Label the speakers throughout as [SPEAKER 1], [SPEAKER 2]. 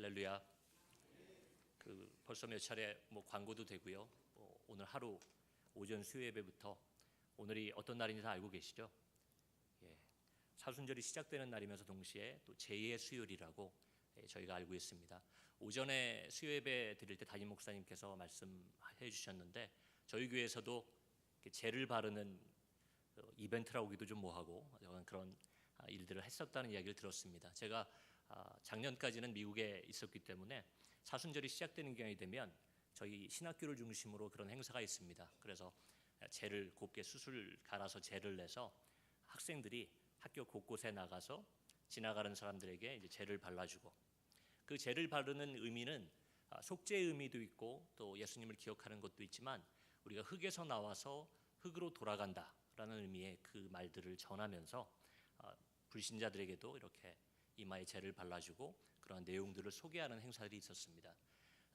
[SPEAKER 1] 할렐루야. 벌써 몇 차례 광고도 되고요. 오늘 하루 오전 수요 예배부터 오늘이 어떤 날인지 다 알고 계시죠? 사순절이 시작되는 날이면서 동시에 또 제2의 수요일이라고 저희가 알고 있습니다. 오전에 수요 예배 드릴 때 담임 목사님께서 말씀해 주셨는데 저희 교회에서도 제를 바르는 이벤트라고 하기도 좀 뭐하고 그런 일들을 했었다는 이야기를 들었습니다. 제가 작년까지는 미국에 있었기 때문에 사순절이 시작되는 경향이 되면 저희 신학교를 중심으로 그런 행사가 있습니다. 그래서 제를 곱게 수술 갈아서 제를 내서 학생들이 학교 곳곳에 나가서 지나가는 사람들에게 이제 제를 발라주고, 그 제를 바르는 의미는 속죄의 의미도 있고 또 예수님을 기억하는 것도 있지만 우리가 흙에서 나와서 흙으로 돌아간다라는 의미의 그 말들을 전하면서 불신자들에게도 이렇게 이마에 제를 발라주고 그런 내용들을 소개하는 행사들이 있었습니다.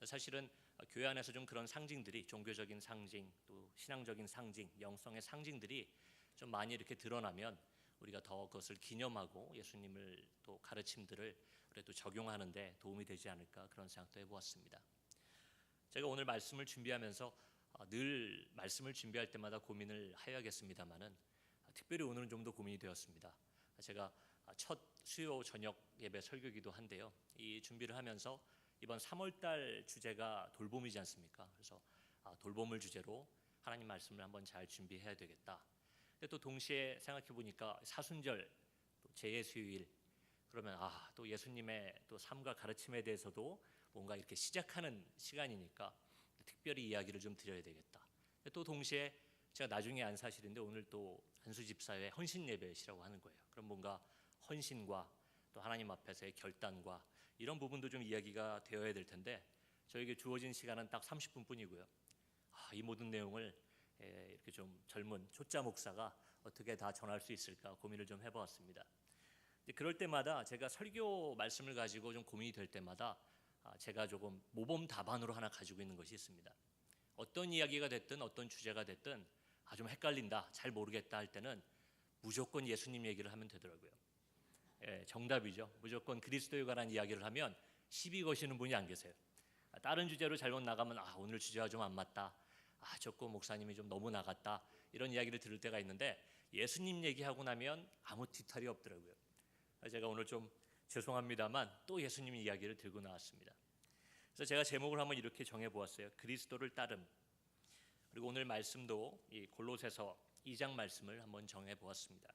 [SPEAKER 1] 사실은 교회 안에서 좀 그런 상징들이, 종교적인 상징 또 신앙적인 상징, 영성의 상징들이 좀 많이 이렇게 드러나면 우리가 더 그것을 기념하고 예수님을 또 가르침들을 그래도 적용하는 데 도움이 되지 않을까, 그런 생각도 해보았습니다. 제가 오늘 말씀을 준비하면서 늘 말씀을 준비할 때마다 고민을 해야겠습니다만은 특별히 오늘은 좀 더 고민이 되었습니다. 제가 첫 수요 저녁 예배 설교기도 한데요, 이 준비를 하면서 이번 3월달 주제가 돌봄이지 않습니까? 그래서 돌봄을 주제로 하나님 말씀을 한번 잘 준비해야 되겠다. 근데 또 동시에 생각해 보니까 사순절, 또 제2의 수요일, 그러면 또 예수님의 또 삶과 가르침에 대해서도 뭔가 이렇게 시작하는 시간이니까 특별히 이야기를 좀 드려야 되겠다. 또 동시에 제가 나중에 안 사실인데 오늘 또 안수 집사회 헌신 예배시라고 하는 거예요. 그럼 뭔가 헌신과 또 하나님 앞에서의 결단과 이런 부분도 좀 이야기가 되어야 될 텐데 저에게 주어진 시간은 딱 30분뿐이고요. 이 모든 내용을 이렇게 좀 젊은 초짜 목사가 어떻게 다 전할 수 있을까 고민을 좀 해보았습니다. 그럴 때마다 제가 설교 말씀을 가지고 좀 고민이 될 때마다 제가 조금 모범 답안으로 하나 가지고 있는 것이 있습니다. 어떤 이야기가 됐든 어떤 주제가 됐든 좀 헷갈린다, 잘 모르겠다 할 때는 무조건 예수님 얘기를 하면 되더라고요. 정답이죠. 무조건 그리스도에 관한 이야기를 하면 시비 거시는 분이 안 계세요. 다른 주제로 잘못 나가면 오늘 주제와 좀 안 맞다, 조금 목사님이 좀 너무 나갔다, 이런 이야기를 들을 때가 있는데 예수님 얘기하고 나면 아무 뒤탈이 없더라고요. 제가 오늘 좀 죄송합니다만 또 예수님 이야기를 들고 나왔습니다. 그래서 제가 제목을 한번 이렇게 정해보았어요. 그리스도를 따름. 그리고 오늘 말씀도 이 골로새서 2장 말씀을 한번 정해보았습니다.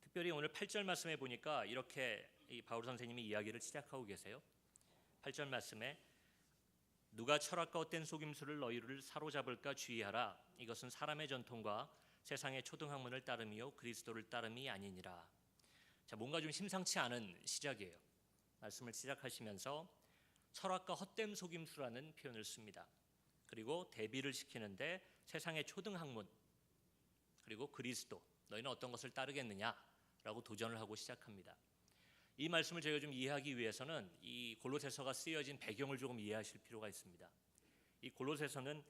[SPEAKER 1] 특별히 오늘 8절 말씀에 보니까 이렇게 이 바울 선생님이 이야기를 시작하고 계세요. 8절 말씀에 누가 철학과 헛된 속임수를 너희를 사로잡을까 주의하라. 이것은 사람의 전통과 세상의 초등학문을 따름이요 그리스도를 따름이 아니니라. 뭔가 좀 심상치 않은 시작이에요. 말씀을 시작하시면서 철학과 헛된 속임수라는 표현을 씁니다. 그리고 대비를 시키는데 세상의 초등학문, 그리고 그리스도, 너희는 어떤 것을 따르겠느냐라고 도전을 하고 시작합니다. 이 말씀을 저희가 좀 이해하기 위해서는 이 골로새서가 쓰여진 배경을 조금 이해하실 필요가 있습니다. 이 골로새서는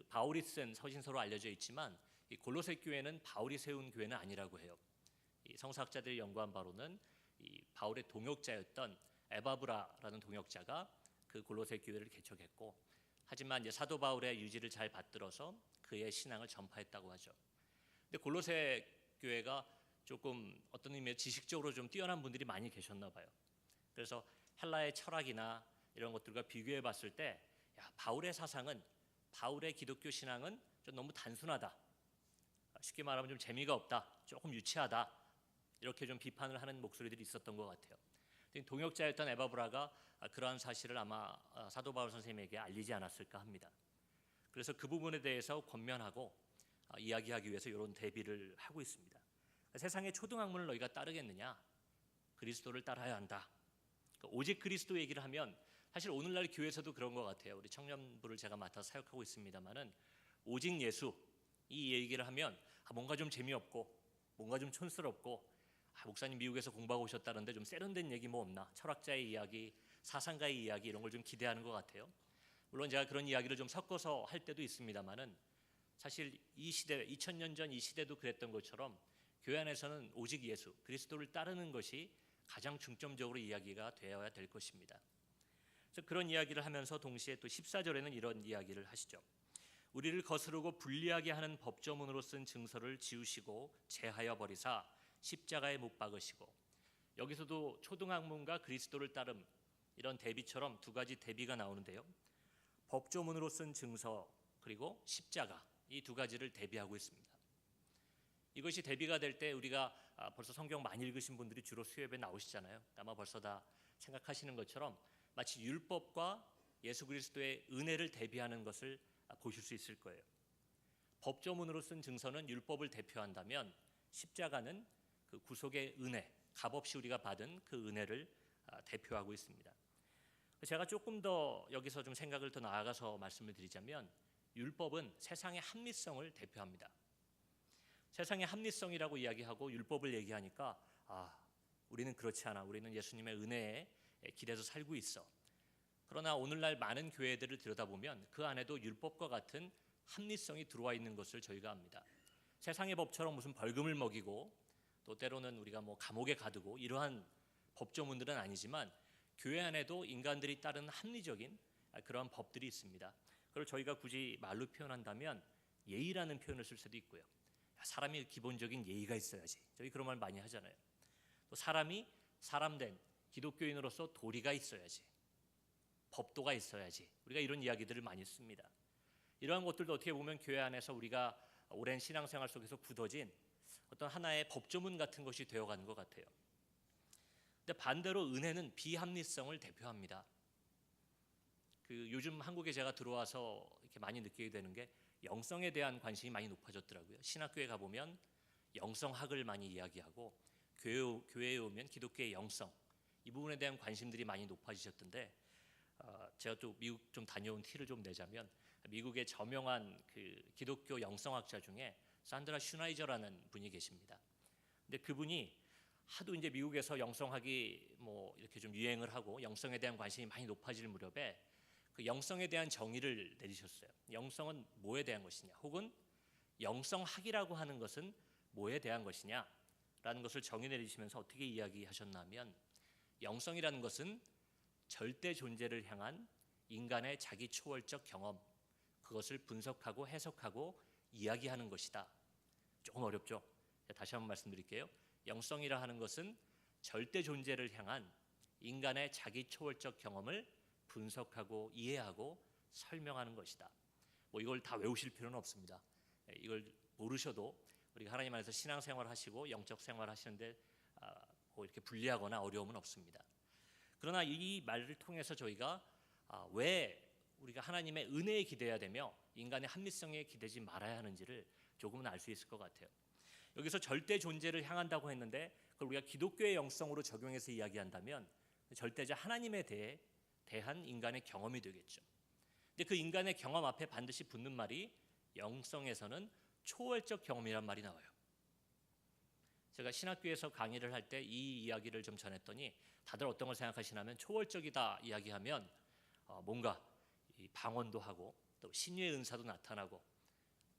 [SPEAKER 1] 바울이 쓴 서신서로 알려져 있지만 이 골로새 교회는 바울이 세운 교회는 아니라고 해요. 이 성서학자들이 연구한 바로는 이 바울의 동역자였던 에바브라라는 동역자가 그 골로새 교회를 개척했고, 하지만 이제 사도 바울의 유지를 잘 받들어서 그의 신앙을 전파했다고 하죠. 근데 골로새 교회가 조금 어떤 의미의 지식적으로 좀 뛰어난 분들이 많이 계셨나 봐요. 그래서 헬라의 철학이나 이런 것들과 비교해 봤을 때 바울의 사상은, 바울의 기독교 신앙은 좀 너무 단순하다, 쉽게 말하면 좀 재미가 없다, 조금 유치하다, 이렇게 좀 비판을 하는 목소리들이 있었던 것 같아요. 동역자였던 에바브라가 그러한 사실을 아마 사도 바울 선생님에게 알리지 않았을까 합니다. 그래서 그 부분에 대해서 권면하고 이야기하기 위해서 이런 대비를 하고 있습니다. 세상의 초등학문을 너희가 따르겠느냐? 그리스도를 따라야 한다. 오직 그리스도 얘기를 하면, 사실 오늘날 교회에서도 그런 것 같아요. 우리 청년부를 제가 맡아서 사역하고 있습니다만은 오직 예수, 이 얘기를 하면 뭔가 좀 재미없고 뭔가 좀 촌스럽고, 목사님 미국에서 공부하고 오셨다는데 좀 세련된 얘기 뭐 없나, 철학자의 이야기, 사상가의 이야기, 이런 걸 좀 기대하는 것 같아요. 물론 제가 그런 이야기를 좀 섞어서 할 때도 있습니다만은 사실 이 시대, 2000년 전 이 시대도 그랬던 것처럼 교회 안에서는 오직 예수, 그리스도를 따르는 것이 가장 중점적으로 이야기가 되어야 될 것입니다. 그래서 그런 이야기를 하면서 동시에 또 14절에는 이런 이야기를 하시죠. 우리를 거스르고 불리하게 하는 법조문으로 쓴 증서를 지우시고 제하여 버리사 십자가에 못 박으시고, 여기서도 초등학문과 그리스도를 따름 이런 대비처럼 두 가지 대비가 나오는데요. 법조문으로 쓴 증서 그리고 십자가, 이 두 가지를 대비하고 있습니다. 이것이 대비가 될 때 우리가 벌써 성경 많이 읽으신 분들이 주로 수요예배 나오시잖아요. 아마 벌써 다 생각하시는 것처럼 마치 율법과 예수 그리스도의 은혜를 대비하는 것을 보실 수 있을 거예요. 법조문으로 쓴 증서는 율법을 대표한다면 십자가는 그 구속의 은혜, 값없이 우리가 받은 그 은혜를 대표하고 있습니다. 제가 조금 더 여기서 좀 생각을 더 나아가서 말씀을 드리자면, 율법은 세상의 합리성을 대표합니다. 세상의 합리성이라고 이야기하고 율법을 얘기하니까 우리는 그렇지 않아, 우리는 예수님의 은혜에 기대서 살고 있어. 그러나 오늘날 많은 교회들을 들여다보면 그 안에도 율법과 같은 합리성이 들어와 있는 것을 저희가 압니다. 세상의 법처럼 무슨 벌금을 먹이고 또 때로는 우리가 뭐 감옥에 가두고 이러한 법조문들은 아니지만, 교회 안에도 인간들이 따르는 합리적인 그러한 법들이 있습니다. 그걸 저희가 굳이 말로 표현한다면 예의라는 표현을 쓸 수도 있고요. 사람이 기본적인 예의가 있어야지, 저희 그런 말 많이 하잖아요. 또 사람이 사람된 기독교인으로서 도리가 있어야지, 법도가 있어야지, 우리가 이런 이야기들을 많이 씁니다. 이러한 것들도 어떻게 보면 교회 안에서 우리가 오랜 신앙생활 속에서 굳어진 어떤 하나의 법조문 같은 것이 되어가는 것 같아요. 근데 반대로 은혜는 비합리성을 대표합니다. 요즘 한국에 제가 들어와서 이렇게 많이 느끼게 되는 게, 영성에 대한 관심이 많이 높아졌더라고요. 신학교에 가보면 영성학을 많이 이야기하고, 교회에 오면 기독교의 영성, 이 부분에 대한 관심들이 많이 높아지셨던데, 제가 또 미국 좀 다녀온 티를 좀 내자면, 미국의 저명한 그 기독교 영성학자 중에 산드라 슈나이저라는 분이 계십니다. 근데 그분이 하도 이제 미국에서 영성학이 뭐 이렇게 좀 유행을 하고 영성에 대한 관심이 많이 높아질 무렵에 그 영성에 대한 정의를 내리셨어요. 영성은 뭐에 대한 것이냐, 혹은 영성학이라고 하는 것은 뭐에 대한 것이냐라는 것을 정의 내리시면서 어떻게 이야기하셨냐면, 영성이라는 것은 절대 존재를 향한 인간의 자기 초월적 경험, 그것을 분석하고 해석하고 이야기하는 것이다. 조금 어렵죠? 다시 한번 말씀드릴게요. 영성이라 하는 것은 절대 존재를 향한 인간의 자기 초월적 경험을 분석하고 이해하고 설명하는 것이다. 뭐 이걸 다 외우실 필요는 없습니다. 이걸 모르셔도 우리가 하나님 안에서 신앙생활 하시고 영적 생활 하시는데 뭐 이렇게 불리하거나 어려움은 없습니다. 그러나 이 말을 통해서 저희가 왜 우리가 하나님의 은혜에 기대야 되며 인간의 합리성에 기대지 말아야 하는지를 조금은 알 수 있을 것 같아요. 여기서 절대 존재를 향한다고 했는데, 그걸 우리가 기독교의 영성으로 적용해서 이야기한다면 절대자 하나님에 대한 인간의 경험이 되겠죠. 근데 그 인간의 경험 앞에 반드시 붙는 말이, 영성에서는 초월적 경험이란 말이 나와요. 제가 신학교에서 강의를 할 때 이 이야기를 좀 전했더니 다들 어떤 걸 생각하시냐면, 초월적이다 이야기하면 뭔가 이 방언도 하고 또 신유의 은사도 나타나고,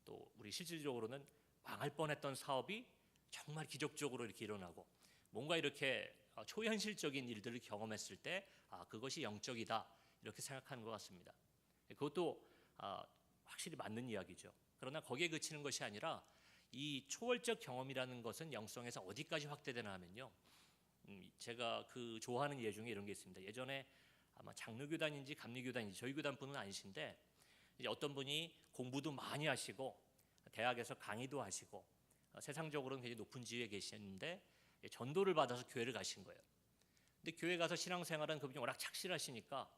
[SPEAKER 1] 또 우리 실질적으로는 망할 뻔했던 사업이 정말 기적적으로 이렇게 일어나고, 뭔가 이렇게 초현실적인 일들을 경험했을 때 그것이 영적이다 이렇게 생각하는 것 같습니다. 그것도 확실히 맞는 이야기죠. 그러나 거기에 그치는 것이 아니라, 이 초월적 경험이라는 것은 영성에서 어디까지 확대되나 하면요, 제가 좋아하는 예 중에 이런 게 있습니다. 예전에 아마 장로교단인지 감리교단인지 저희 교단 분은 아니신데, 이제 어떤 분이 공부도 많이 하시고 대학에서 강의도 하시고 세상적으로는 굉장히 높은 지위에 계시는데 전도를 받아서 교회를 가신 거예요. 근데 교회 가서 신앙생활은 그분이 워낙 착실하시니까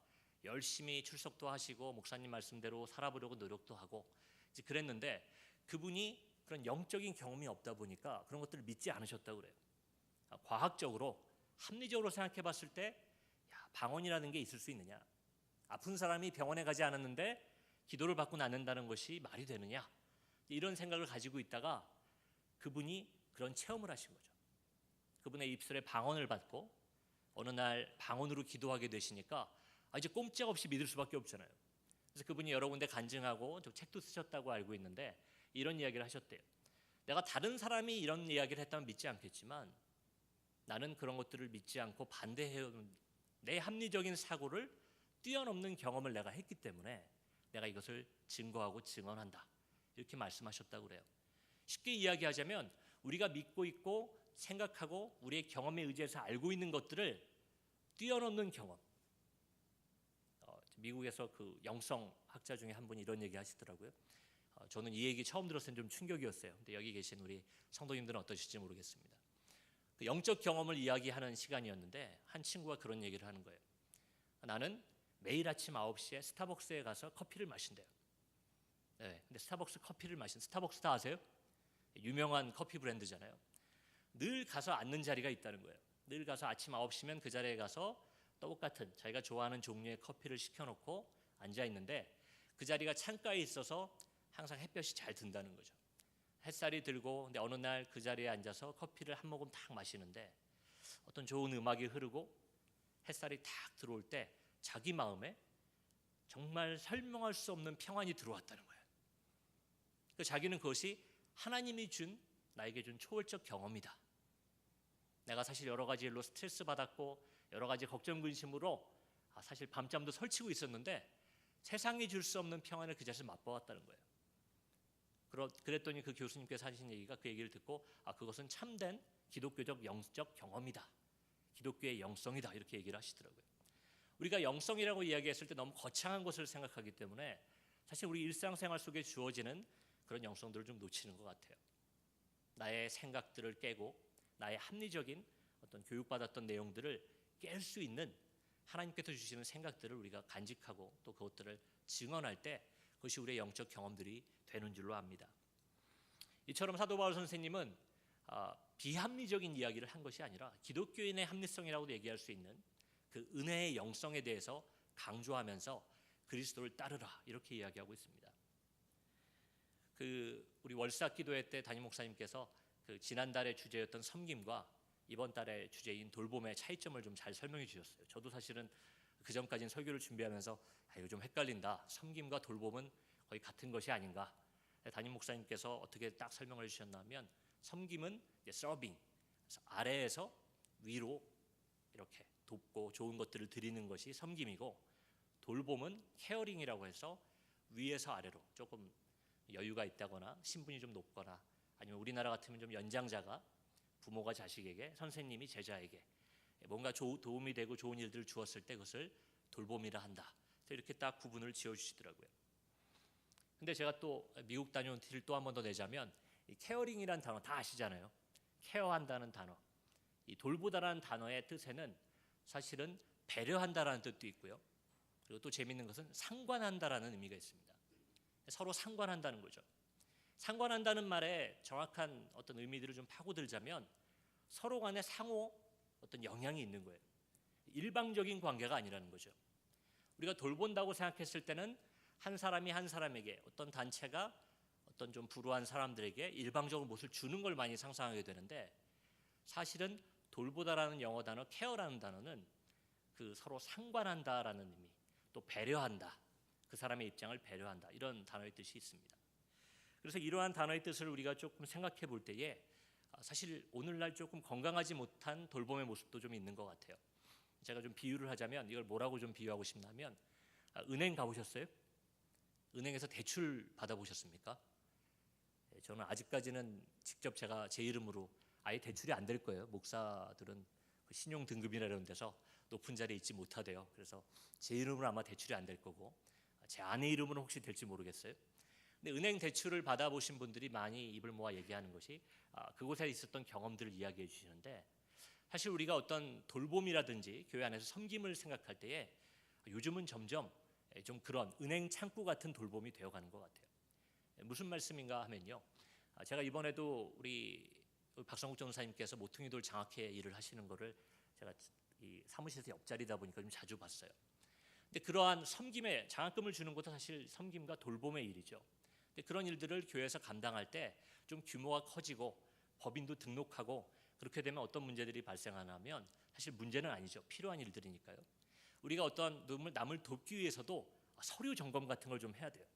[SPEAKER 1] 열심히 출석도 하시고 목사님 말씀대로 살아보려고 노력도 하고 이제 그랬는데, 그분이 그런 영적인 경험이 없다 보니까 그런 것들을 믿지 않으셨다고 그래요. 과학적으로 합리적으로 생각해 봤을 때, 방언이라는 게 있을 수 있느냐, 아픈 사람이 병원에 가지 않았는데 기도를 받고 낫는다는 것이 말이 되느냐, 이런 생각을 가지고 있다가 그분이 그런 체험을 하신 거죠. 그분의 입술에 방언을 받고 어느 날 방언으로 기도하게 되시니까 이제 꼼짝없이 믿을 수밖에 없잖아요. 그래서 그분이 여러 군데 간증하고 또 책도 쓰셨다고 알고 있는데, 이런 이야기를 하셨대요. 내가 다른 사람이 이런 이야기를 했다면 믿지 않겠지만 나는 그런 것들을 믿지 않고 반대해오는 내 합리적인 사고를 뛰어넘는 경험을 내가 했기 때문에 내가 이것을 증거하고 증언한다. 이렇게 말씀하셨다고 그래요. 쉽게 이야기하자면 우리가 믿고 있고 생각하고 우리의 경험에 의지해서 알고 있는 것들을 뛰어넘는 경험. 미국에서 그 영성 학자 중에 한 분이 이런 얘기 하시더라고요. 저는 이 얘기 처음 들었을 때 좀 충격이었어요. 근데 여기 계신 우리 성도님들은 어떠실지 모르겠습니다. 그 영적 경험을 이야기하는 시간이었는데 한 친구가 그런 얘기를 하는 거예요. 나는 매일 아침 9시에 스타벅스에 가서 커피를 마신대요. 네, 근데 스타벅스 커피를 마신 스타벅스 다 아세요? 유명한 커피 브랜드잖아요. 늘 가서 앉는 자리가 있다는 거예요. 늘 가서 아침 9시면 그 자리에 가서 똑같은 자기가 좋아하는 종류의 커피를 시켜놓고 앉아 있는데 그 자리가 창가에 있어서 항상 햇볕이 잘 든다는 거죠. 햇살이 들고 근데 어느 날 그 자리에 앉아서 커피를 한 모금 딱 마시는데 어떤 좋은 음악이 흐르고 햇살이 탁 들어올 때 자기 마음에 정말 설명할 수 없는 평안이 들어왔다는 거예요. 자기는 그것이 하나님이 준 나에게 준 초월적 경험이다. 내가 사실 여러 가지 일로 스트레스 받았고 여러 가지 걱정 근심으로 사실 밤잠도 설치고 있었는데 세상이 줄 수 없는 평안을 그 자리에서 맛보았다는 거예요. 그랬더니 그 교수님께서 하신 얘기가 그 얘기를 듣고 그것은 참된 기독교적 영적 경험이다. 기독교의 영성이다. 이렇게 얘기를 하시더라고요. 우리가 영성이라고 이야기했을 때 너무 거창한 것을 생각하기 때문에 사실 우리 일상생활 속에 주어지는 그런 영성들을 좀 놓치는 것 같아요. 나의 생각들을 깨고 나의 합리적인 어떤 교육받았던 내용들을 깰 수 있는 하나님께서 주시는 생각들을 우리가 간직하고 또 그것들을 증언할 때 그것이 우리의 영적 경험들이 되는 줄로 압니다. 이처럼 사도 바울 선생님은 비합리적인 이야기를 한 것이 아니라 기독교인의 합리성이라고도 얘기할 수 있는 그 은혜의 영성에 대해서 강조하면서 그리스도를 따르라 이렇게 이야기하고 있습니다. 우리 월사 기도회 때 담임 목사님께서 그 지난달의 주제였던 섬김과 이번 달의 주제인 돌봄의 차이점을 좀 잘 설명해 주셨어요. 저도 사실은 그 전까지는 설교를 준비하면서 이거 좀 헷갈린다. 섬김과 돌봄은 거의 같은 것이 아닌가. 담임 목사님께서 어떻게 딱 설명을 해주셨냐면 섬김은 서빙, 아래에서 위로 이렇게 돕고 좋은 것들을 드리는 것이 섬김이고 돌봄은 케어링이라고 해서 위에서 아래로 조금 여유가 있다거나 신분이 좀 높거나 아니면 우리나라 같으면 좀 연장자가 부모가 자식에게 선생님이 제자에게 뭔가 도움이 되고 좋은 일들을 주었을 때 그것을 돌봄이라 한다. 그래서 이렇게 딱 구분을 지어주시더라고요. 근데 제가 또 미국 다녀온 티를 또 한 번 더 내자면 이 케어링이라는 단어 다 아시잖아요. 케어한다는 단어, 이 돌보다라는 단어의 뜻에는 사실은 배려한다라는 뜻도 있고요. 그리고 또 재밌는 것은 상관한다라는 의미가 있습니다. 서로 상관한다는 거죠. 상관한다는 말에 정확한 어떤 의미들을 좀 파고들자면 서로 간에 상호 어떤 영향이 있는 거예요. 일방적인 관계가 아니라는 거죠. 우리가 돌본다고 생각했을 때는 한 사람이 한 사람에게 어떤 단체가 어떤 좀 불우한 사람들에게 일방적으로 무엇을 주는 걸 많이 상상하게 되는데 사실은 돌보다라는 영어 단어 케어라는 단어는 그 서로 상관한다라는 의미 또 배려한다. 그 사람의 입장을 배려한다. 이런 단어의 뜻이 있습니다. 그래서 이러한 단어의 뜻을 우리가 조금 생각해 볼 때에 사실 오늘날 조금 건강하지 못한 돌봄의 모습도 좀 있는 것 같아요. 제가 좀 비유를 하자면 이걸 뭐라고 좀 비유하고 싶냐면 은행 가보셨어요? 은행에서 대출 받아보셨습니까? 저는 아직까지는 직접 제가 제 이름으로 아예 대출이 안 될 거예요. 목사들은 그 신용 등급이라는 데서 높은 자리에 있지 못하대요. 그래서 제 이름으로 아마 대출이 안 될 거고 제 아내 이름으로 혹시 될지 모르겠어요. 근데 은행 대출을 받아보신 분들이 많이 입을 모아 얘기하는 것이 그곳에 있었던 경험들을 이야기해 주시는데 사실 우리가 어떤 돌봄이라든지 교회 안에서 섬김을 생각할 때에 요즘은 점점 좀 그런 은행 창구 같은 돌봄이 되어가는 것 같아요. 무슨 말씀인가 하면요. 제가 이번에도 우리 박성국 전사님께서 모퉁이돌 장학회 일을 하시는 거를 제가 이 사무실에서 옆자리다 보니까 좀 자주 봤어요. 근데 그러한 섬김에 장학금을 주는 것도 사실 섬김과 돌봄의 일이죠. 근데 그런 일들을 교회에서 감당할 때 좀 규모가 커지고 법인도 등록하고 그렇게 되면 어떤 문제들이 발생하냐면 사실 문제는 아니죠. 필요한 일들이니까요. 우리가 어떤 남을 돕기 위해서도 서류 점검 같은 걸 좀 해야 돼요.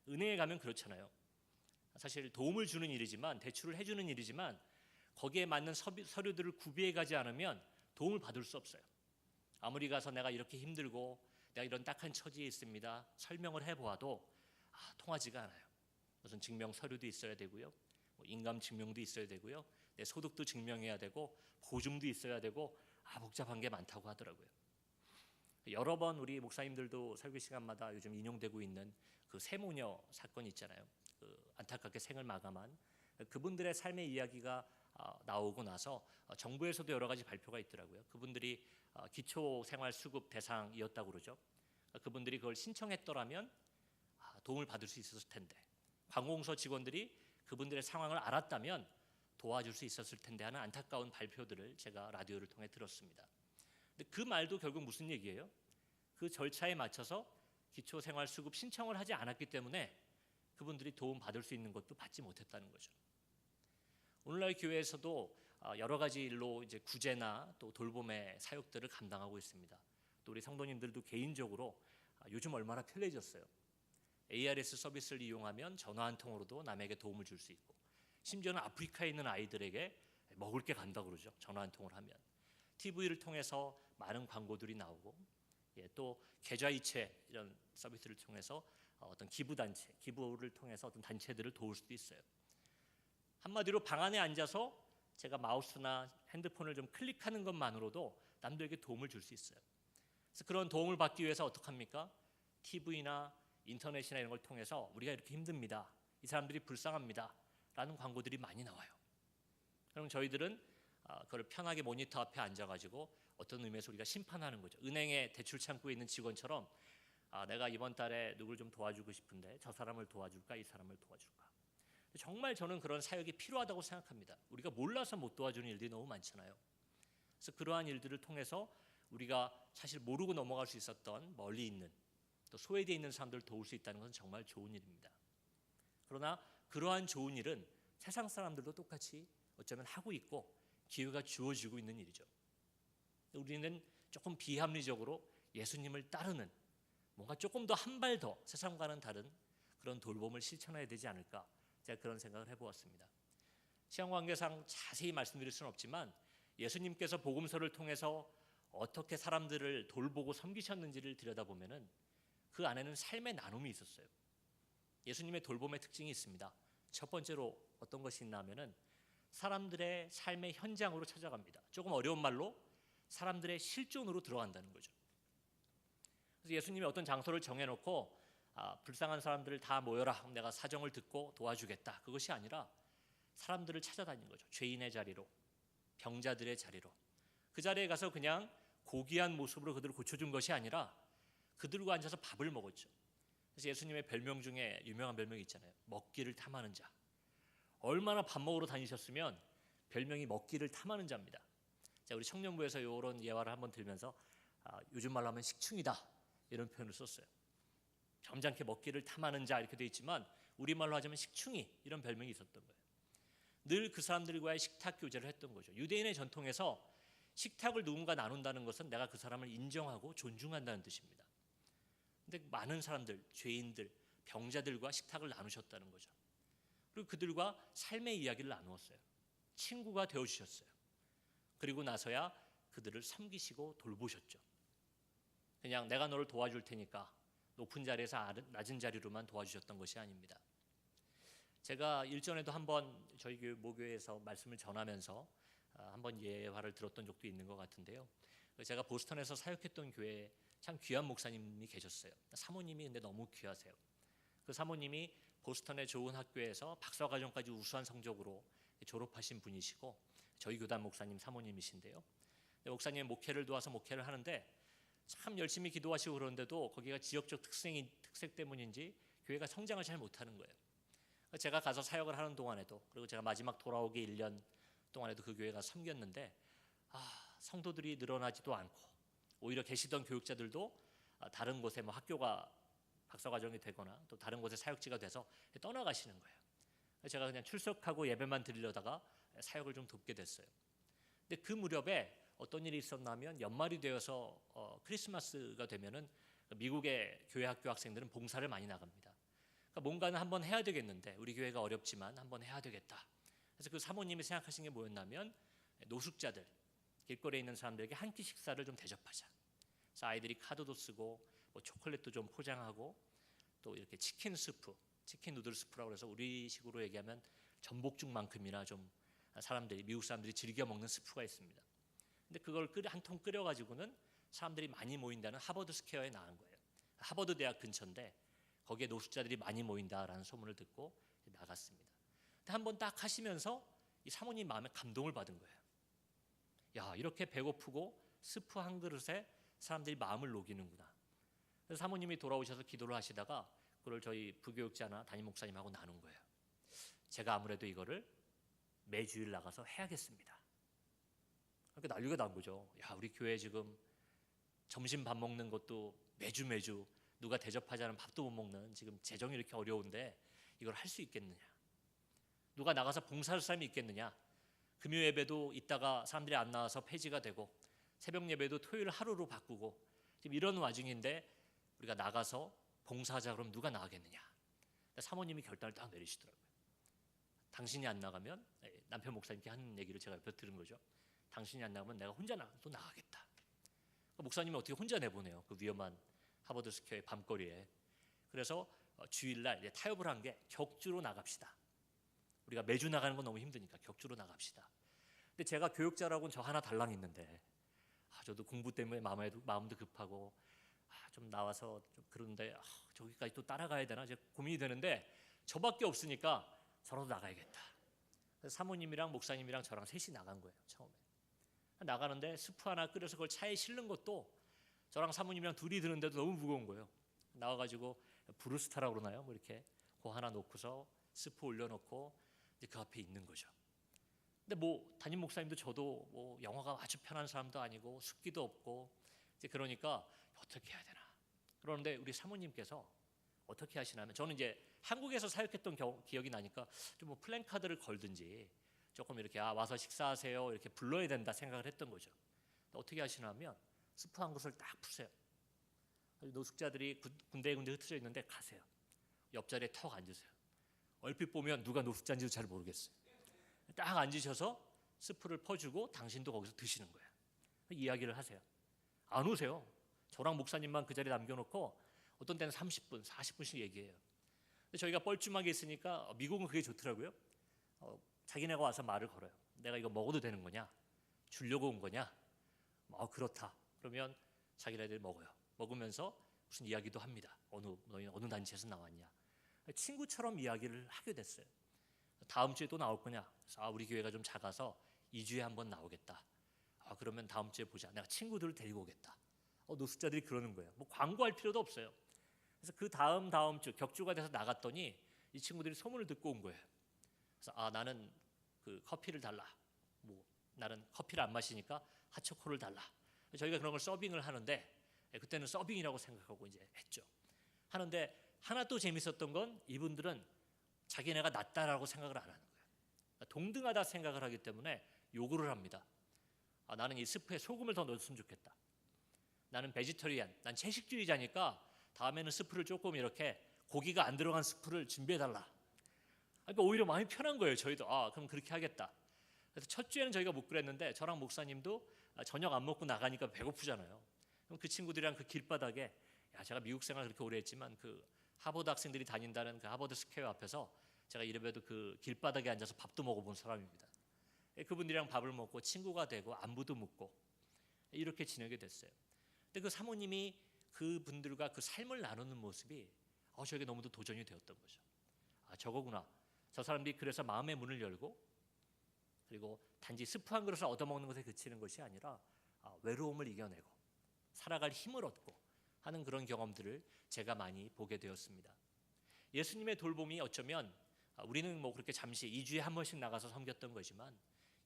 [SPEAKER 1] 은행에 가면 그렇잖아요. 사실 도움을 주는 일이지만 대출을 해주는 일이지만 거기에 맞는 서류들을 구비해 가지 않으면 도움을 받을 수 없어요. 아무리 가서 내가 이렇게 힘들고 내가 이런 딱한 처지에 있습니다 설명을 해보아도 통하지가 않아요. 무슨 증명 서류도 있어야 되고요, 인감 증명도 있어야 되고요, 내 소득도 증명해야 되고 보증도 있어야 되고 복잡한 게 많다고 하더라고요. 여러 번 우리 목사님들도 설교 시간마다 요즘 인용되고 있는 그 세모녀 사건 있잖아요. 그 안타깝게 생을 마감한 그분들의 삶의 이야기가 나오고 나서 정부에서도 여러 가지 발표가 있더라고요. 그분들이 기초생활수급 대상이었다고 그러죠. 그분들이 그걸 신청했더라면 도움을 받을 수 있었을 텐데, 관공서 직원들이 그분들의 상황을 알았다면 도와줄 수 있었을 텐데 하는 안타까운 발표들을 제가 라디오를 통해 들었습니다. 근데 그 말도 결국 무슨 얘기예요? 그 절차에 맞춰서 기초생활수급 신청을 하지 않았기 때문에 그분들이 도움 받을 수 있는 것도 받지 못했다는 거죠. 오늘날 교회에서도 여러 가지 일로 이제 구제나 또 돌봄의 사역들을 감당하고 있습니다. 또 우리 성도님들도 개인적으로 요즘 얼마나 편리해졌어요. ARS 서비스를 이용하면 전화 한 통으로도 남에게 도움을 줄 수 있고, 심지어는 아프리카에 있는 아이들에게 먹을 게 간다고 그러죠. 전화 한 통을 하면. TV를 통해서 많은 광고들이 나오고, 또 계좌이체 이런 서비스를 통해서 어떤 기부단체, 기부를 통해서 어떤 단체들을 도울 수도 있어요. 한마디로 방 안에 앉아서 제가 마우스나 핸드폰을 좀 클릭하는 것만으로도 남들에게 도움을 줄 수 있어요. 그래서 그런 도움을 받기 위해서 어떻게 합니까? TV나 인터넷이나 이런 걸 통해서 우리가 이렇게 힘듭니다, 이 사람들이 불쌍합니다 라는 광고들이 많이 나와요. 그럼 저희들은 그걸 편하게 모니터 앞에 앉아가지고 어떤 의미에서 우리가 심판하는 거죠. 은행의 대출 창구에 있는 직원처럼 내가 이번 달에 누굴 좀 도와주고 싶은데 저 사람을 도와줄까 이 사람을 도와줄까. 정말 저는 그런 사역이 필요하다고 생각합니다. 우리가 몰라서 못 도와주는 일들이 너무 많잖아요. 그래서 그러한 일들을 통해서 우리가 사실 모르고 넘어갈 수 있었던 멀리 있는 또 소외되어 있는 사람들을 도울 수 있다는 것은 정말 좋은 일입니다. 그러나 그러한 좋은 일은 세상 사람들도 똑같이 어쩌면 하고 있고 기회가 주어지고 있는 일이죠. 우리는 조금 비합리적으로 예수님을 따르는, 뭔가 조금 더 한 발 더 세상과는 다른 그런 돌봄을 실천해야 되지 않을까, 제가 그런 생각을 해보았습니다. 시간 관계상 자세히 말씀드릴 수는 없지만 예수님께서 복음서를 통해서 어떻게 사람들을 돌보고 섬기셨는지를 들여다보면은 그 안에는 삶의 나눔이 있었어요. 예수님의 돌봄의 특징이 있습니다. 첫 번째로 어떤 것이 있나 하면은 사람들의 삶의 현장으로 찾아갑니다. 조금 어려운 말로 사람들의 실존으로 들어간다는 거죠. 그래서 예수님이 어떤 장소를 정해놓고 불쌍한 사람들을 다 모여라, 내가 사정을 듣고 도와주겠다, 그것이 아니라 사람들을 찾아다닌 거죠. 죄인의 자리로, 병자들의 자리로. 그 자리에 가서 그냥 고귀한 모습으로 그들을 고쳐준 것이 아니라 그들과 앉아서 밥을 먹었죠. 그래서 예수님의 별명 중에 유명한 별명이 있잖아요. 먹기를 탐하는 자. 얼마나 밥 먹으러 다니셨으면 별명이 먹기를 탐하는 자입니다. 자, 우리 청년부에서 이런 예화를 한번 들면서 요즘 말로 하면 식충이다 이런 표현을 썼어요. 점잖게 먹기를 탐하는 자 이렇게 되어 있지만 우리말로 하자면 식충이, 이런 별명이 있었던 거예요. 늘 그 사람들과의 식탁 교제를 했던 거죠. 유대인의 전통에서 식탁을 누군가 나눈다는 것은 내가 그 사람을 인정하고 존중한다는 뜻입니다. 근데 많은 사람들, 죄인들, 병자들과 식탁을 나누셨다는 거죠. 그리고 그들과 삶의 이야기를 나누었어요. 친구가 되어주셨어요. 그리고 나서야 그들을 섬기시고 돌보셨죠. 그냥 내가 너를 도와줄 테니까 높은 자리에서 낮은 자리로만 도와주셨던 것이 아닙니다. 제가 일전에도 한번 저희 모교에서 말씀을 전하면서 한번 예화를 들었던 적도 있는 것 같은데요. 제가 보스턴에서 사역했던 교회에 참 귀한 목사님이 계셨어요. 사모님이 근데 너무 귀하세요. 그 사모님이 보스턴의 좋은 학교에서 박사과정까지 우수한 성적으로 졸업하신 분이시고 저희 교단 목사님 사모님이신데요. 목사님 목회를 도와서 목회를 하는데 참 열심히 기도하시고 그러는데도 거기가 지역적 특색 때문인지 교회가 성장을 잘 못하는 거예요. 제가 가서 사역을 하는 동안에도, 그리고 제가 마지막 돌아오기 1년 동안에도 그 교회가 섬겼는데 성도들이 늘어나지도 않고 오히려 계시던 교육자들도 다른 곳에 학교가 박사과정이 되거나 또 다른 곳에 사역지가 돼서 떠나가시는 거예요. 제가 그냥 출석하고 예배만 드리려다가 사역을 좀 돕게 됐어요. 근데 그 무렵에 어떤 일이 있었나 하면 연말이 되어서 크리스마스가 되면은 미국의 교회 학교 학생들은 봉사를 많이 나갑니다. 그러니까 뭔가는 한번 해야 되겠는데 우리 교회가 어렵지만 한번 해야 되겠다 그래서 그 사모님이 생각하신 게 뭐였냐면 노숙자들, 길거리에 있는 사람들에게 한 끼 식사를 좀 대접하자. 그래서 아이들이 카드도 쓰고 뭐 초콜릿도 좀 포장하고 또 이렇게 치킨 스프, 치킨 누들 스프라고 해서 우리식으로 얘기하면 전복죽만큼이나 좀 사람들이 미국 사람들이 즐겨 먹는 스프가 있습니다. 근데 그걸 한 통 끓여 가지고는 사람들이 많이 모인다는 하버드 스퀘어에 나간 거예요. 하버드 대학 근처인데 거기에 노숙자들이 많이 모인다라는 소문을 듣고 나갔습니다. 근데 한번 딱 하시면서 이 사모님 마음에 감동을 받은 거예요. 야, 이렇게 배고프고 스프 한 그릇에 사람들이 마음을 녹이는구나. 그래서 사모님이 돌아오셔서 기도를 하시다가 그걸 저희 부교육자나 담임 목사님하고 나눈 거예요. 제가 아무래도 이거를 매주일 나가서 해야겠습니다. 그러니까 난리가 난 거죠. 야, 우리 교회 지금 점심 밥 먹는 것도 매주 누가 대접하지 않은 밥도 못 먹는 지금 재정이 이렇게 어려운데 이걸 할 수 있겠느냐? 누가 나가서 봉사할 사람이 있겠느냐? 금요 예배도 있다가 사람들이 안 나와서 폐지가 되고 새벽 예배도 토요일 하루로 바꾸고 지금 이런 와중인데 우리가 나가서 봉사하자 그러면 누가 나가겠느냐? 사모님이 결단을 딱 내리시더라고요. 당신이 안 나가면, 남편 목사님께 하는 얘기를 제가 옆에 들은 거죠. 당신이 안 나가면 내가 혼자 또 나가겠다. 목사님이 어떻게 혼자 내보내요? 그 위험한 하버드 스퀘어의 밤거리에. 그래서 주일날 이제 타협을 한 게 격주로 나갑시다. 우리가 매주 나가는 건 너무 힘드니까 격주로 나갑시다. 근데 제가 교육자라고는 저 하나 달랑 있는데 저도 공부 때문에 마음도 급하고 좀 나와서 좀 그런데 저기까지 또 따라가야 되나 이제 고민이 되는데 저밖에 없으니까 저라도 나가야겠다. 그래서 사모님이랑 목사님이랑 저랑 셋이 나간 거예요. 처음에 나가는데 스프 하나 끓여서 그걸 차에 실는 것도 저랑 사모님이랑 둘이 드는데도 너무 무거운 거예요. 나와가지고 브루스타라고 그러나요? 뭐 이렇게 그 하나 놓고서 스프 올려놓고 이제 그 앞에 있는 거죠. 근데 뭐 담임 목사님도 저도 뭐 영어가 아주 편한 사람도 아니고 숙기도 없고 이제 그러니까 어떻게 해야 되나. 그러는데 우리 사모님께서 어떻게 하시냐면 저는 이제 한국에서 사역했던 기억이 나니까 좀 뭐 플랜카드를 걸든지 조금 이렇게 와서 식사하세요 이렇게 불러야 된다 생각을 했던 거죠. 어떻게 하시냐면 스프 한 그릇을 딱 푸세요. 노숙자들이 군데군데 흩어져 있는데 가세요. 옆자리에 턱 앉으세요. 얼핏 보면 누가 노숙자인지도 잘 모르겠어요. 딱 앉으셔서 스프를 퍼주고 당신도 거기서 드시는 거예요. 이야기를 하세요. 안 오세요. 저랑 목사님만 그 자리에 남겨놓고 어떤 때는 30분, 40분씩 얘기해요. 근데 저희가 뻘쭘하게 있으니까 미국은 그게 좋더라고요. 자기네가 와서 말을 걸어요. 내가 이거 먹어도 되는 거냐? 주려고 온 거냐? 그렇다. 그러면 자기네들 먹어요. 먹으면서 무슨 이야기도 합니다. 너희는 어느 단체에서 나왔냐? 친구처럼 이야기를 하게 됐어요. 다음 주에 또 나올 거냐? 우리 교회가 좀 작아서 2주에 한 번 나오겠다. 그러면 다음 주에 보자. 내가 친구들을 데리고 오겠다. 노숙자들이 그러는 거예요. 뭐 광고할 필요도 없어요. 그래서 그 다음 주 격주가 돼서 나갔더니 이 친구들이 소문을 듣고 온 거예요. 그래서 나는 그 커피를 달라. 뭐 나는 커피를 안 마시니까 핫초코를 달라. 저희가 그런 걸 서빙을 하는데 그때는 서빙이라고 생각하고 이제 했죠. 하는데 하나 또 재밌었던 건 이분들은 자기네가 낫다라고 생각을 안 하는 거예요. 동등하다 생각을 하기 때문에 요구를 합니다. 나는 이 스프에 소금을 더 넣었으면 좋겠다. 나는 베지터리안, 난 채식주의자니까 다음에는 스프를 조금 이렇게 고기가 안 들어간 스프를 준비해달라. 그러니까 오히려 마음이 편한 거예요. 저희도 그럼 그렇게 하겠다. 그래서 첫 주에는 저희가 못 그랬는데 저랑 목사님도 저녁 안 먹고 나가니까 배고프잖아요. 그럼 그 친구들이랑 그 길바닥에 제가 미국 생활 그렇게 오래 했지만 그 하버드 학생들이 다닌다는 그 하버드 스퀘어 앞에서 제가 이래봬도 그 길바닥에 앉아서 밥도 먹어본 사람입니다. 그분들이랑 밥을 먹고 친구가 되고 안부도 묻고 이렇게 지내게 됐어요. 근데 그 사모님이 그분들과 그 삶을 나누는 모습이 저에게 너무도 도전이 되었던 거죠. 저거구나. 저 사람들이 그래서 마음의 문을 열고 그리고 단지 스프 한 그릇을 얻어먹는 것에 그치는 것이 아니라 외로움을 이겨내고 살아갈 힘을 얻고 하는 그런 경험들을 제가 많이 보게 되었습니다. 예수님의 돌봄이 어쩌면 우리는 뭐 그렇게 잠시 2주에 한 번씩 나가서 섬겼던 거지만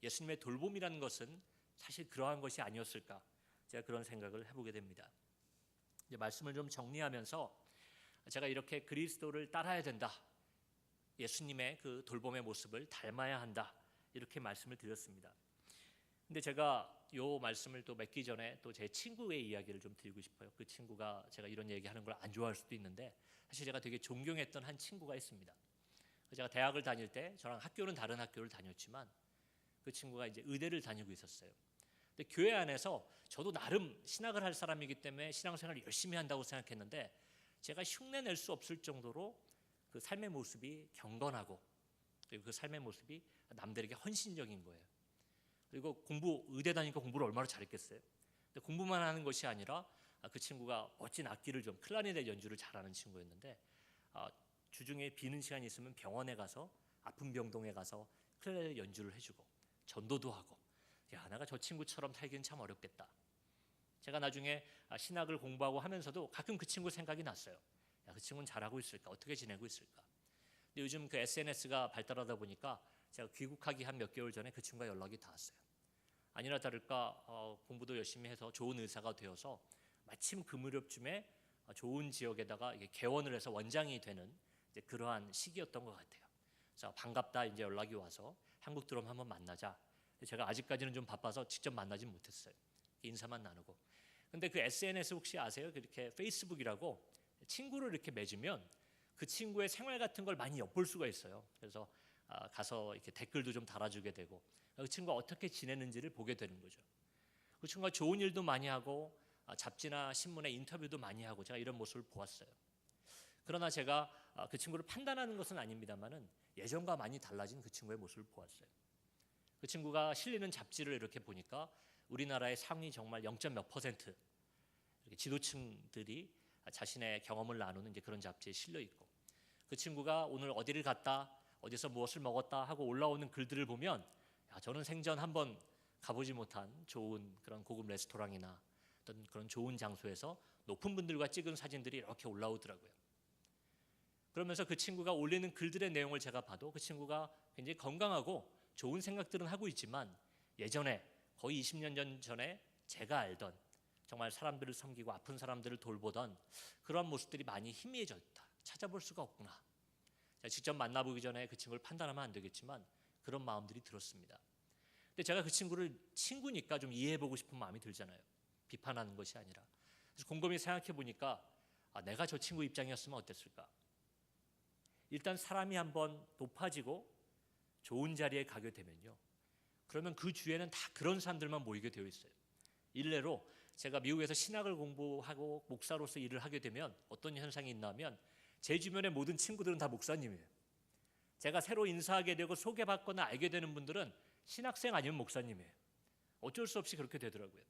[SPEAKER 1] 예수님의 돌봄이라는 것은 사실 그러한 것이 아니었을까 제가 그런 생각을 해보게 됩니다. 이제 말씀을 좀 정리하면서 제가 이렇게 그리스도를 따라야 된다. 예수님의 그 돌봄의 모습을 닮아야 한다. 이렇게 말씀을 드렸습니다. 근데 제가 요 말씀을 또 맺기 전에 또 제 친구의 이야기를 좀 드리고 싶어요. 그 친구가 제가 이런 얘기하는 걸 안 좋아할 수도 있는데 사실 제가 되게 존경했던 한 친구가 있습니다. 제가 대학을 다닐 때 저랑 학교는 다른 학교를 다녔지만 그 친구가 이제 의대를 다니고 있었어요. 근데 교회 안에서 저도 나름 신학을 할 사람이기 때문에 신앙생활을 열심히 한다고 생각했는데 제가 흉내낼 수 없을 정도로 그 삶의 모습이 경건하고 그리고 그 삶의 모습이 남들에게 헌신적인 거예요. 그리고 의대 다니니까 공부를 얼마나 잘했겠어요. 근데 공부만 하는 것이 아니라 그 친구가 멋진 악기를 좀 클라리넷 연주를 잘하는 친구였는데 주중에 비는 시간이 있으면 병원에 가서 아픈 병동에 가서 클라리넷 연주를 해주고 전도도 하고 야 내가 저 친구처럼 살기는 참 어렵겠다. 제가 나중에 신학을 공부하고 하면서도 가끔 그 친구 생각이 났어요. 야, 그 친구는 잘하고 있을까? 어떻게 지내고 있을까? 근데 요즘 그 SNS가 발달하다 보니까 제가 귀국하기 한 몇 개월 전에 그 친구가 연락이 닿았어요. 아니나 다를까 공부도 열심히 해서 좋은 의사가 되어서 마침 그 무렵쯤에 좋은 지역에다가 이게 개원을 해서 원장이 되는 이제 그러한 시기였던 것 같아요. 그래서 반갑다 이제 연락이 와서 한국 들어오면 한번 만나자. 제가 아직까지는 좀 바빠서 직접 만나진 못했어요. 인사만 나누고. 근데 그 SNS 혹시 아세요? 그렇게 페이스북이라고 친구를 이렇게 맺으면 그 친구의 생활 같은 걸 많이 엿볼 수가 있어요. 그래서 가서 이렇게 댓글도 좀 달아주게 되고 그 친구가 어떻게 지내는지를 보게 되는 거죠. 그 친구가 좋은 일도 많이 하고 잡지나 신문에 인터뷰도 많이 하고 제가 이런 모습을 보았어요. 그러나 제가 그 친구를 판단하는 것은 아닙니다만은 예전과 많이 달라진 그 친구의 모습을 보았어요. 그 친구가 실리는 잡지를 이렇게 보니까 우리나라의 상위 정말 0.몇% 이렇게 지도층들이 자신의 경험을 나누는 이제 그런 잡지에 실려 있고 그 친구가 오늘 어디를 갔다 어디서 무엇을 먹었다 하고 올라오는 글들을 보면 야, 저는 생전 한번 가보지 못한 좋은 그런 고급 레스토랑이나 어떤 그런 좋은 장소에서 높은 분들과 찍은 사진들이 이렇게 올라오더라고요. 그러면서 그 친구가 올리는 글들의 내용을 제가 봐도 그 친구가 굉장히 건강하고 좋은 생각들은 하고 있지만 예전에 거의 20년 전에 제가 알던 정말 사람들을 섬기고 아픈 사람들을 돌보던 그런 모습들이 많이 희미해졌다. 찾아볼 수가 없구나. 직접 만나보기 전에 그 친구를 판단하면 안 되겠지만 그런 마음들이 들었습니다. 근데 제가 그 친구를 친구니까 좀 이해해보고 싶은 마음이 들잖아요. 비판하는 것이 아니라. 그래서 곰곰이 생각해 보니까 내가 저 친구 입장이었으면 어땠을까? 일단 사람이 한번 높아지고 좋은 자리에 가게 되면요. 그러면 그 주위에는 다 그런 사람들만 모이게 되어 있어요. 일례로 제가 미국에서 신학을 공부하고 목사로서 일을 하게 되면 어떤 현상이 있냐면 제 주변의 모든 친구들은 다 목사님이에요. 제가 새로 인사하게 되고 소개받거나 알게 되는 분들은 신학생 아니면 목사님이에요. 어쩔 수 없이 그렇게 되더라고요.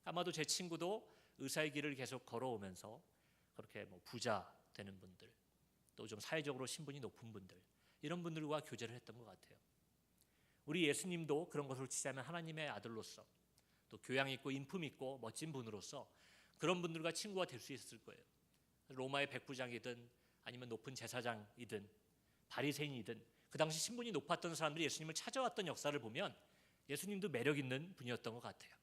[SPEAKER 1] 아마도 제 친구도 의사의 길을 계속 걸어오면서 그렇게 부자 되는 분들 또 좀 사회적으로 신분이 높은 분들 이런 분들과 교제를 했던 것 같아요. 우리 예수님도 그런 것을 치자면 하나님의 아들로서 또 교양 있고 인품 있고 멋진 분으로서 그런 분들과 친구가 될 수 있을 거예요. 로마의 백부장이든 아니면 높은 제사장이든 바리새인이든 그 당시 신분이 높았던 사람들이 예수님을 찾아왔던 역사를 보면 예수님도 매력 있는 분이었던 것 같아요.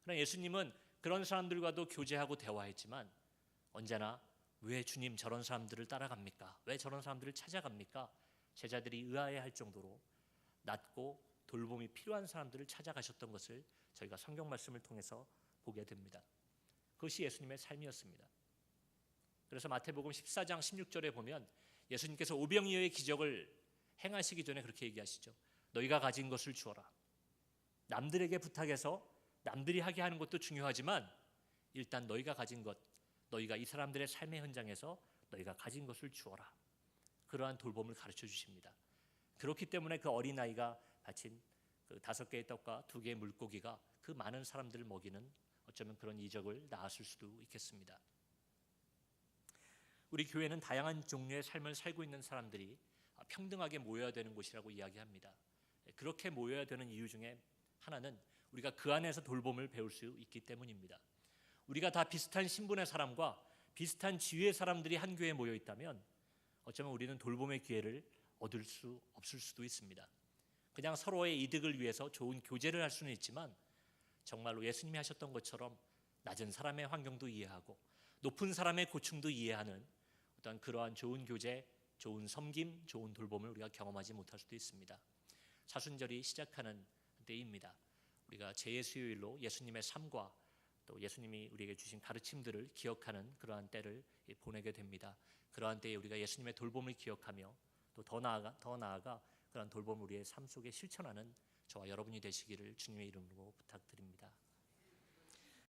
[SPEAKER 1] 그러나 예수님은 그런 사람들과도 교제하고 대화했지만 언제나 왜 주님 저런 사람들을 따라갑니까? 왜 저런 사람들을 찾아갑니까? 제자들이 의아해할 정도로 낮고 돌봄이 필요한 사람들을 찾아가셨던 것을 저희가 성경 말씀을 통해서 보게 됩니다. 그것이 예수님의 삶이었습니다. 그래서 마태복음 14장 16절에 보면 예수님께서 오병이어의 기적을 행하시기 전에 그렇게 얘기하시죠. 너희가 가진 것을 주어라. 남들에게 부탁해서 남들이 하게 하는 것도 중요하지만 일단 너희가 가진 것, 너희가 이 사람들의 삶의 현장에서 너희가 가진 것을 주어라. 그러한 돌봄을 가르쳐 주십니다. 그렇기 때문에 그 어린아이가 바친 그 5개의 떡과 2개의 물고기가 그 많은 사람들을 먹이는 어쩌면 그런 이적을 낳았을 수도 있겠습니다. 우리 교회는 다양한 종류의 삶을 살고 있는 사람들이 평등하게 모여야 되는 곳이라고 이야기합니다. 그렇게 모여야 되는 이유 중에 하나는 우리가 그 안에서 돌봄을 배울 수 있기 때문입니다. 우리가 다 비슷한 신분의 사람과 비슷한 지위의 사람들이 한 교회에 모여 있다면 어쩌면 우리는 돌봄의 기회를 얻을 수 없을 수도 있습니다. 그냥 서로의 이득을 위해서 좋은 교제를 할 수는 있지만 정말로 예수님이 하셨던 것처럼 낮은 사람의 환경도 이해하고 높은 사람의 고충도 이해하는 어떤 그러한 좋은 교제, 좋은 섬김, 좋은 돌봄을 우리가 경험하지 못할 수도 있습니다. 사순절이 시작하는 때입니다. 우리가 제예수요일로 예수님의 삶과 또 예수님이 우리에게 주신 가르침들을 기억하는 그러한 때를 보내게 됩니다. 그러한 때에 우리가 예수님의 돌봄을 기억하며 또 더 나아가 그런 돌봄을 우리의 삶 속에 실천하는 저와 여러분이 되시기를 주님의 이름으로 부탁드립니다.